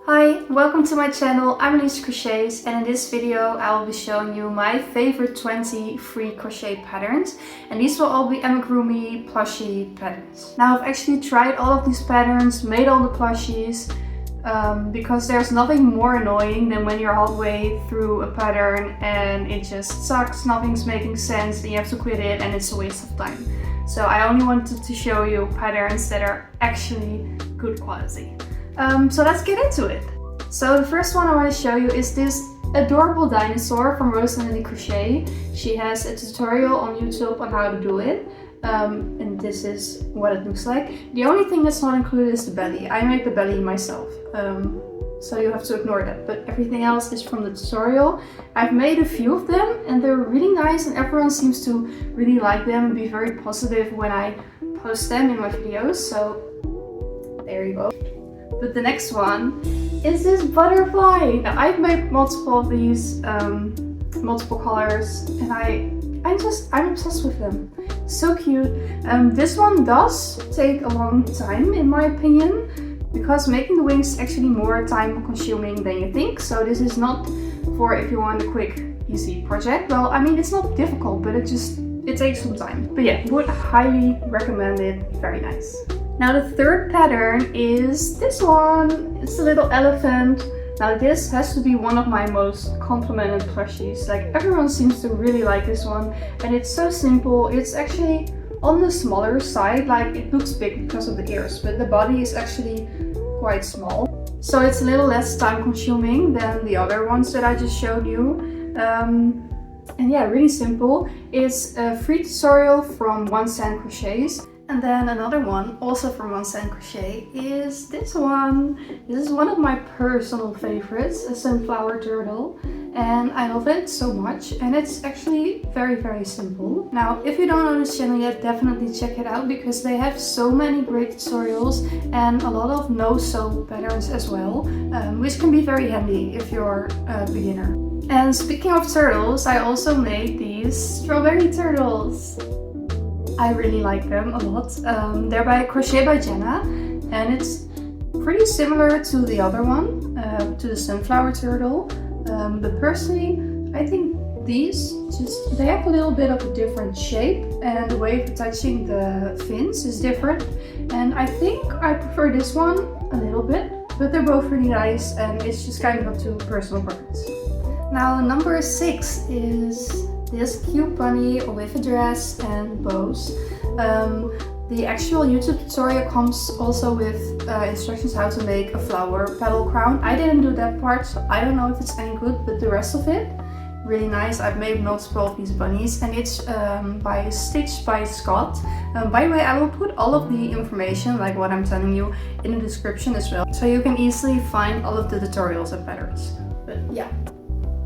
Hi, welcome to my channel. I'm Crochets, and in this video I will be showing you my favorite 20 free crochet patterns, and these will all be amigurumi plushie patterns. Now I've actually tried all of these patterns, made all the plushies, because there's nothing more annoying than when you're halfway through a pattern and it just sucks, nothing's making sense, and you have to quit it and it's a waste of time. So I only wanted to show you patterns that are actually good quality. So let's get into it. So the first one I want to show you is this adorable dinosaur from Lana Crochet. She has a tutorial on YouTube on how to do it. And this is what it looks like. The only thing that's not included is the belly. I made the belly myself. So you have to ignore that. But everything else is from the tutorial. I've made a few of them and they're really nice and everyone seems to really like them and be very positive when I post them in my videos. So there you go. But the next one is this butterfly. Now I've made multiple of these, multiple colors, and I'm obsessed with them. So cute. This one does take a long time in my opinion, because making the wings is actually more time consuming than you think. So this is not for if you want a quick, easy project. Well, I mean, it's not difficult, but it takes some time. But yeah, would highly recommend it. Very nice. Now the third pattern is this one. It's a little elephant. Now this has to be one of my most complimented plushies. Like everyone seems to really like this one, and it's so simple. It's actually on the smaller side. Like it looks big because of the ears, but the body is actually quite small. So it's a little less time consuming than the other ones that I just showed you. And yeah, really simple. It's a free tutorial from 1 Cent Crochets. And then another one, also from 1 Cent Crochet, is this one. This is one of my personal favorites, a sunflower turtle. And I love it so much. And it's actually very, very simple. Now, if you don't know this channel yet, definitely check it out because they have so many great tutorials and a lot of no-sew patterns as well, which can be very handy if you're a beginner. And speaking of turtles, I also made these strawberry turtles. I really like them a lot. They're by Crochet by Jenna, and it's pretty similar to the other one, to the sunflower turtle. But personally, I think these they have a little bit of a different shape, and the way of attaching the fins is different. And I think I prefer this one a little bit, but they're both really nice, and it's just kind of up to personal preference. Now number 6 is this cute bunny with a dress and bows. The actual YouTube tutorial comes also with instructions how to make a flower petal crown. I didn't do that part, so I don't know if it's any good, but the rest of it, really nice. I've made multiple of these bunnies, and it's by Stitch by Scott. By the way, I will put all of the information, like what I'm telling you, in the description as well, so you can easily find all of the tutorials and patterns. But yeah,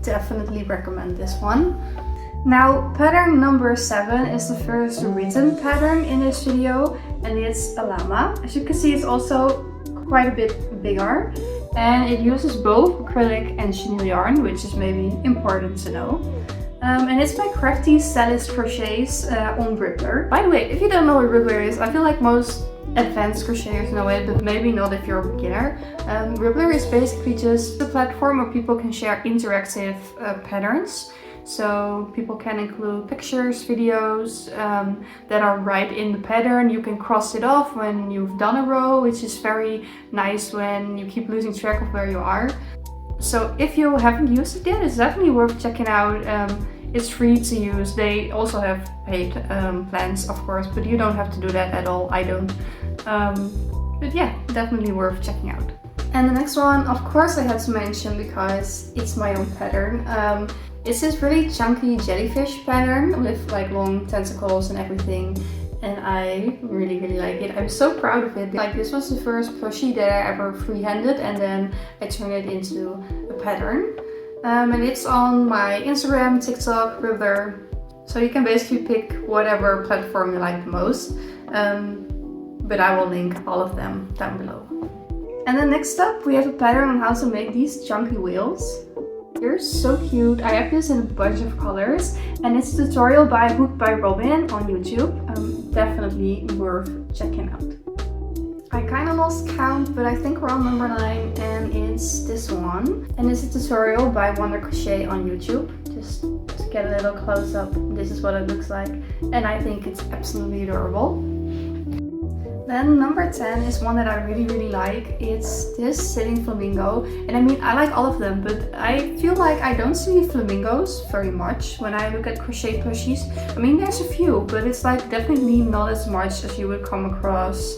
definitely recommend this one. Now, pattern number 7 is the first written pattern in this video, and it's a llama. As you can see, it's also quite a bit bigger, and it uses both acrylic and chenille yarn, which is maybe important to know. And it's by crafty Cellist Crochets on Ribbler. By the way, if you don't know what Ribbler is, I feel like most advanced crocheters know it, but maybe not if you're a beginner. Ribbler is basically just a platform where people can share interactive patterns. So people can include pictures, videos that are right in the pattern. You can cross it off when you've done a row, which is very nice when you keep losing track of where you are. So if you haven't used it yet, it's definitely worth checking out. It's free to use. They also have paid plans, of course, but you don't have to do that at all. I don't. But yeah, definitely worth checking out. And the next one, of course, I had to mention because it's my own pattern. It's this really chunky jellyfish pattern with like long tentacles and everything, and I really, really like it. I'm so proud of it. Like, this was the first plushie that I ever freehanded, and then I turned it into a pattern. And it's on my Instagram, TikTok, Ribbler, so you can basically pick whatever platform you like the most. But I will link all of them down below. And then next up, we have a pattern on how to make these chunky whales. They're so cute. I have this in a bunch of colors, and it's a tutorial by Hooked by Robin on YouTube. Definitely worth checking out. I kind of lost count, but I think we're on number 9, and it's is this one. And it's a tutorial by Wonder Crochet on YouTube. Just to get a little close up, this is what it looks like. And I think it's absolutely adorable. Then number 10 is one that I really like. It's this sitting flamingo. And I mean, I like all of them, but I feel like I don't see flamingos very much when I look at crochet plushies. I mean, there's a few, but it's like definitely not as much as you would come across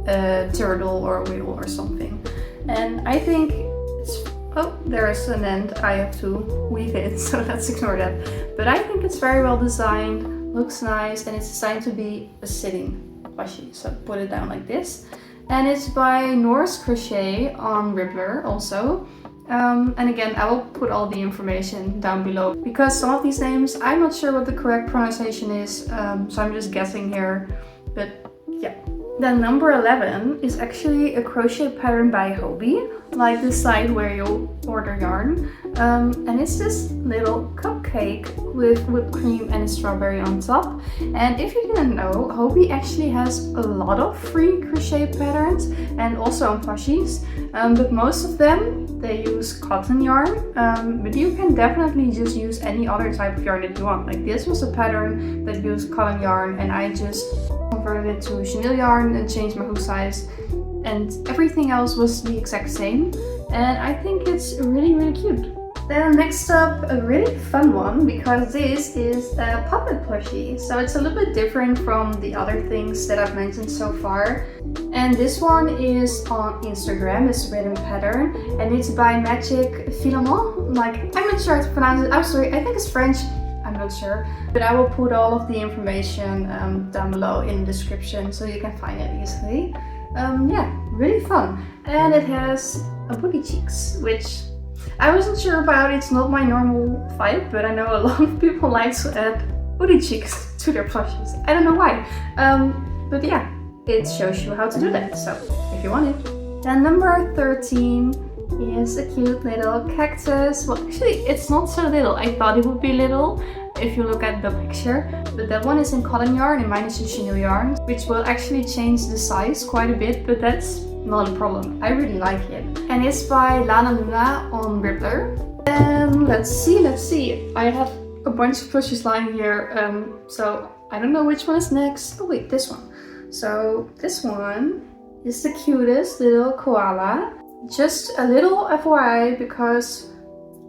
a turtle or a whale or something. And I think it's, oh, there is an end. I have to weave it, so let's ignore that. But I think it's very well designed, looks nice, and it's designed to be a sitting plushie. So put it down like this. And it's by Nour's Crochet on Rippler also. And again, I will put all the information down below because some of these names, I'm not sure what the correct pronunciation is, so I'm just guessing here, but yeah. Then number 11 is actually a crochet pattern by Hobbii, like the site where you order yarn. And it's this little cupcake with whipped cream and a strawberry on top. And if you didn't know, Hobbii actually has a lot of free crochet patterns and also on plushies. But most of them, they use cotton yarn. But you can definitely just use any other type of yarn that you want. Like this was a pattern that used cotton yarn and I just converted it to chenille yarn and changed my hook size, and everything else was the exact same, and I think it's really cute. Then next up, a really fun one, because this is a puppet plushie, so it's a little bit different from the other things that I've mentioned so far. And this one is on Instagram, this rhythm pattern, and it's by Magic Filament. Like, I'm not sure how to pronounce it, I'm sorry, I think it's French. I'm not sure, but I will put all of the information down below in the description so you can find it easily. Yeah, really fun. And it has a booty cheeks, which I wasn't sure about. It's not my normal vibe, but I know a lot of people like to add booty cheeks to their plushies. I don't know why. But yeah, it shows you how to do that, so if you want it. Then number 13 is a cute little cactus. Well, actually, it's not so little. I thought it would be little if you look at the picture, but that one is in cotton yarn and mine is in chenille yarn, which will actually change the size quite a bit, but that's not a problem. I really like it. And it's by Lana Luna on Rippler. And let's see. I have a bunch of plushies lying here, so I don't know which one is next. Oh wait, this one. So this one is the cutest little koala. Just a little FYI, because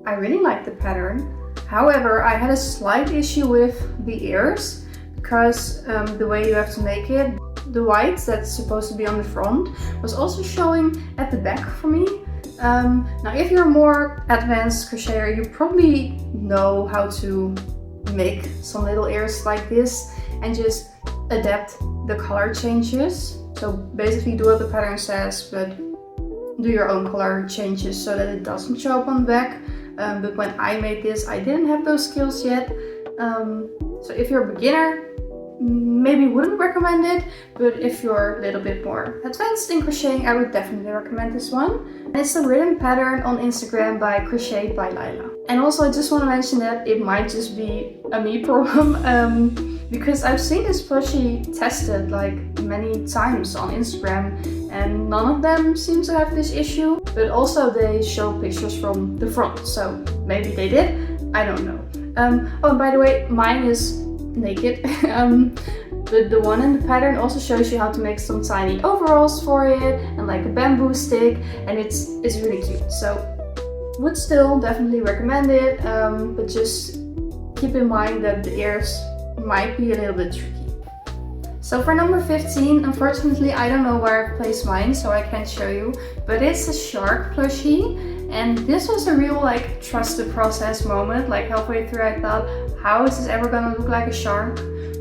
I really like the pattern. However, I had a slight issue with the ears, because the way you have to make it, the white that's supposed to be on the front was also showing at the back for me. Now if you're a more advanced crocheter, you probably know how to make some little ears like this and just adapt the color changes. So basically do what the pattern says, but do your own color changes so that it doesn't show up on the back. But when I made this, I didn't have those skills yet. So if you're a beginner, maybe wouldn't recommend it, but if you're a little bit more advanced in crocheting, I would definitely recommend this one. And it's a written pattern on Instagram by Crochetedby.Lila. And also I just want to mention that it might just be a me problem, because I've seen this plushie tested like many times on Instagram and none of them seem to have this issue, but also they show pictures from the front, so maybe they did, I don't know. Oh, and by the way, mine is naked, but the one in the pattern also shows you how to make some tiny overalls for it and like a bamboo stick, and it's really cute. So would still definitely recommend it, but just keep in mind that the ears might be a little bit tricky. So for number 15, unfortunately I don't know where I've placed mine, so I can't show you, but it's a shark plushie. And this was a real like trust the process moment. Like halfway through I thought, how is this ever gonna look like a shark?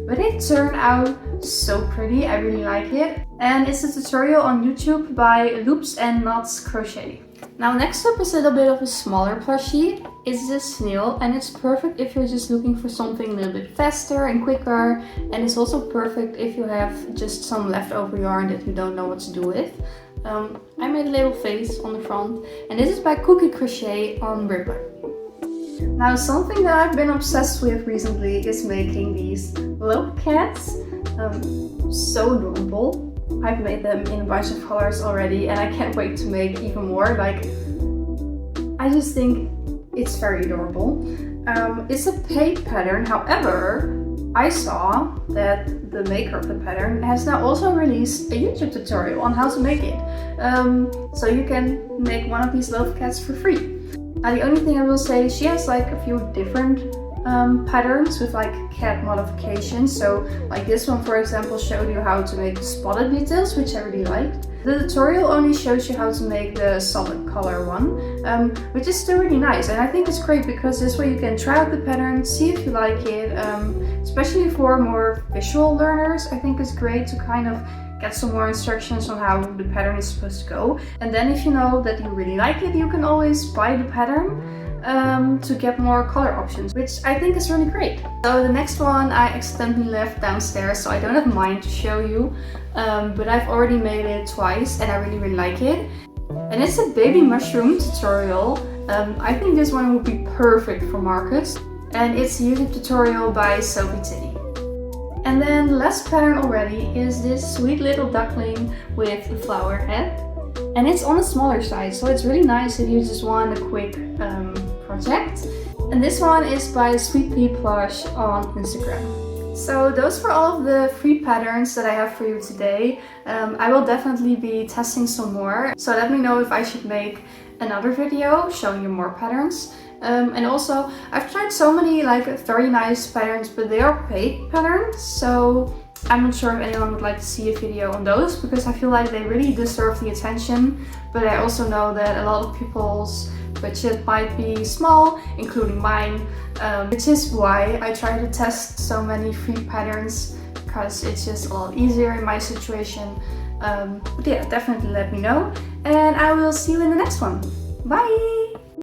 But it turned out so pretty, I really like it. And it's a tutorial on YouTube by Loops and Knots Crochet. Now next up is a little bit of a smaller plushie. It's this Snail, and it's perfect if you're just looking for something a little bit faster and quicker. And it's also perfect if you have just some leftover yarn that you don't know what to do with. I made a little face on the front, and this is by Cookiecrochet on Rippler. Now something that I've been obsessed with recently is making these Loaf Cats. So adorable. I've made them in a bunch of colors already and I can't wait to make even more. Like, I just think it's very adorable. It's a paid pattern, however, I saw that the maker of the pattern has now also released a YouTube tutorial on how to make it. So you can make one of these Loaf Cats for free. The only thing I will say is she has like a few different patterns with like cat modifications. So like this one, for example, showed you how to make the spotted details, which I really liked. The tutorial only shows you how to make the solid color one, which is still really nice. And I think it's great because this way you can try out the pattern, see if you like it, especially for more visual learners. I think it's great to kind of get some more instructions on how the pattern is supposed to go. And then if you know that you really like it, you can always buy the pattern to get more color options, which I think is really great. So the next one I accidentally left downstairs, so I don't have mine to show you, but I've already made it twice and I really like it. And it's a baby mushroom tutorial. I think this one would be perfect for Marcus, and it's a YouTube tutorial by Sophie. And then the last pattern already is this sweet little duckling with a flower head. And it's on a smaller size, so it's really nice if you just want a quick project. And this one is by Sweetpeaplush on Instagram. So those were all of the free patterns that I have for you today. I will definitely be testing some more, so let me know if I should make another video showing you more patterns. And also, I've tried so many like very nice patterns, but they are paid patterns, so I'm not sure if anyone would like to see a video on those, because I feel like they really deserve the attention. But I also know that a lot of people's budget might be small, including mine, which is why I try to test so many free patterns, because it's just a lot easier in my situation. But yeah, definitely let me know, and I will see you in the next one. Bye!